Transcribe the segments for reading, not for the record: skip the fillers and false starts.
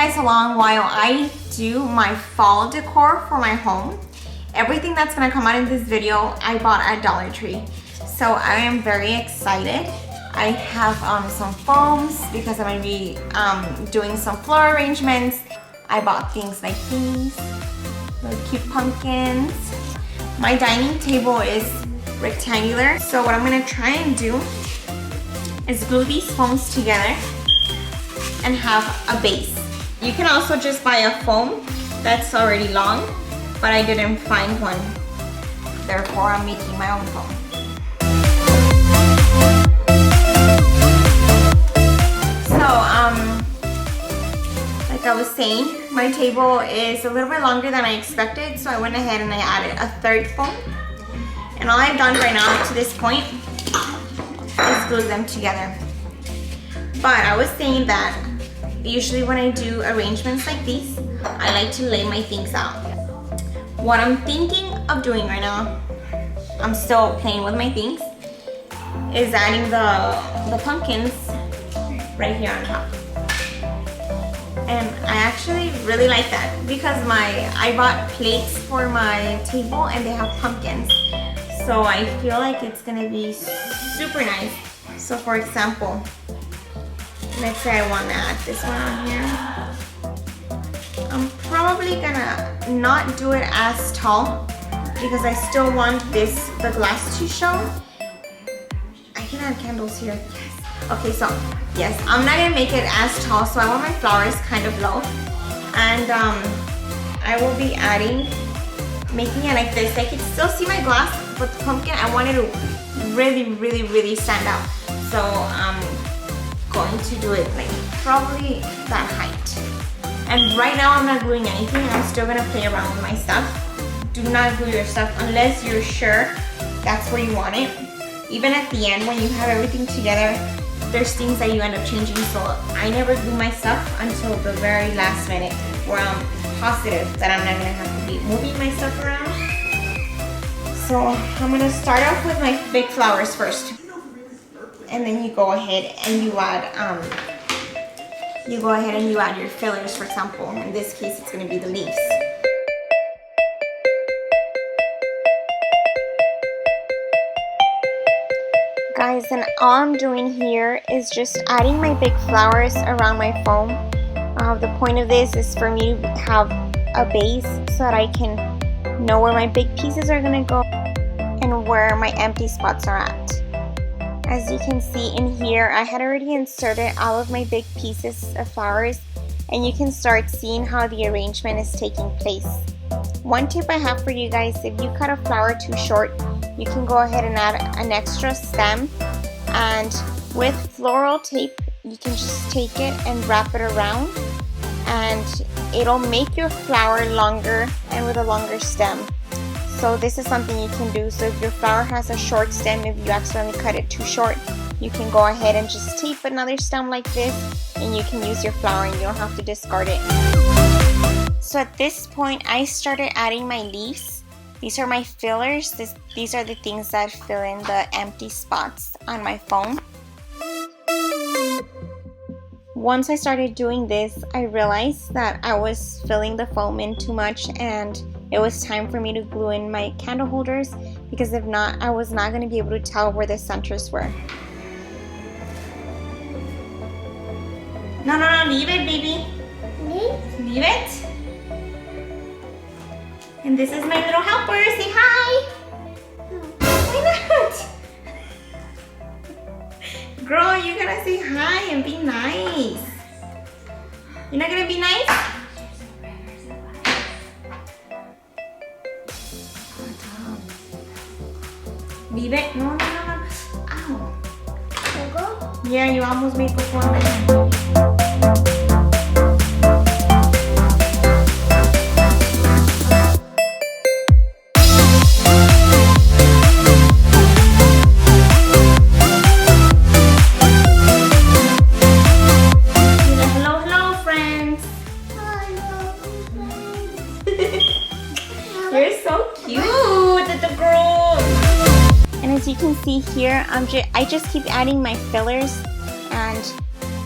guys along while I do my fall decor for my home. Everything that's gonna come out in this video, I bought at Dollar Tree. So I am very excited. I have some foams because I'm gonna be doing some floral arrangements. I bought things like these, little cute pumpkins. My dining table is rectangular. So what I'm gonna try and do is glue these foams together and have a base. You can also just buy a foam that's already long, but I didn't find one. Therefore, I'm making my own foam. So, like I was saying, my table is a little bit longer than I expected, so I went ahead and I added a third foam. And all I've done right now up to this point is glue them together. But I was saying that usually when I do arrangements like these, I like to lay my things out. What I'm thinking of doing right now, I'm still playing with my things, is adding the pumpkins right here on top. And I actually really like that because I bought plates for my table and they have pumpkins. So I feel like it's gonna be super nice. So for example, let's say I want to add this one on here. I'm probably gonna not do it as tall because I still want the glass to show. I can add candles here, yes. Okay, so yes, I'm not gonna make it as tall, so I want my flowers kind of low. And I will be making it like this. I can still see my glass, but the pumpkin, I want it to really stand out. So I'm going to do it like probably that height. And right now I'm not gluing anything. I'm still gonna play around with my stuff. Do not glue your stuff unless you're sure that's where you want it. Even at the end when you have everything together, there's things that you end up changing. So I never glue my stuff until the very last minute where I'm positive that I'm not gonna have to be moving my stuff around. So I'm gonna start off with my big flowers first. And then you go ahead and you add your fillers, for example. In this case, it's gonna be the leaves. Guys, and all I'm doing here is just adding my big flowers around my foam. The point of this is for me to have a base so that I can know where my big pieces are gonna go and where my empty spots are at. As you can see in here, I had already inserted all of my big pieces of flowers, and you can start seeing how the arrangement is taking place. One tip I have for you guys, if you cut a flower too short, you can go ahead and add an extra stem, and with floral tape, you can just take it and wrap it around, and it'll make your flower longer and with a longer stem. So this is something you can do. So if your flower has a short stem, if you accidentally cut it too short, you can go ahead and just tape another stem like this, and you can use your flower and you don't have to discard it. So at this point, I started adding my leaves. These are my fillers. These are the things that fill in the empty spots on my foam. Once I started doing this, I realized that I was filling the foam in too much, and it was time for me to glue in my candle holders, because if not, I was not going to be able to tell where the centers were. No, leave it, baby. Leave it. And this is my little helper. Say hi. Why not? Girl, you're gonna say hi and be nice. You're not gonna be nice? Leave it. No. Ow. Yeah, you almost made performance. You're so cute, little girl. And as you can see here, I just keep adding my fillers, and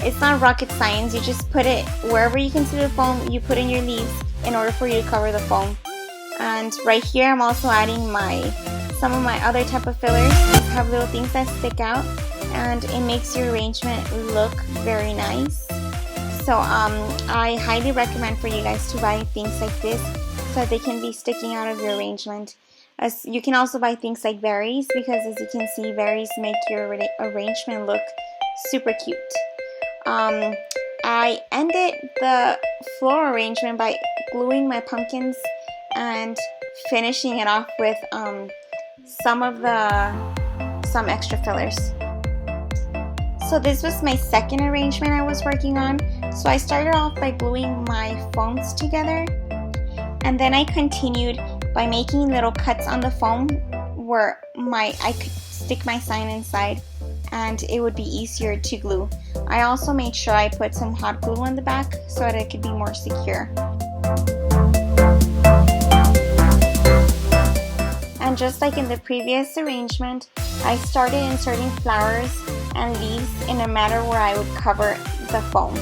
It's not rocket science. You just put it wherever you can see the foam, you put in your leaves in order for you to cover the foam. And right here I'm also adding some of my other type of fillers. These have little things that stick out and it makes your arrangement look very nice. So I highly recommend for you guys to buy things like this so that they can be sticking out of your arrangement. As you can also buy things like berries, because as you can see, berries make your arrangement look super cute. I ended the floral arrangement by gluing my pumpkins and finishing it off with some extra fillers. So this was my second arrangement I was working on. So I started off by gluing my foams together, and then I continued by making little cuts on the foam where I could stick my sign inside and it would be easier to glue. I also made sure I put some hot glue on the back so that it could be more secure. And just like in the previous arrangement, I started inserting flowers and leaves in a manner where I would cover the foam.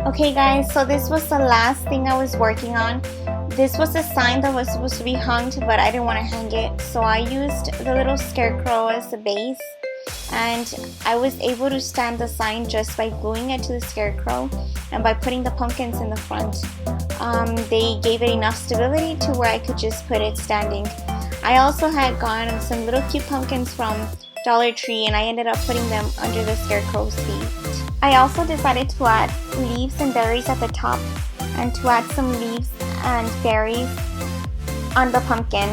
Okay guys, so this was the last thing I was working on. This was a sign that was supposed to be hung, but I didn't want to hang it, so I used the little scarecrow as the base, and I was able to stand the sign just by gluing it to the scarecrow and by putting the pumpkins in the front. They gave it enough stability to where I could just put it standing. I also had gotten some little cute pumpkins from Dollar Tree, and I ended up putting them under the scarecrow's feet. I also decided to add leaves and berries at the top and to add some leaves and berries on the pumpkin.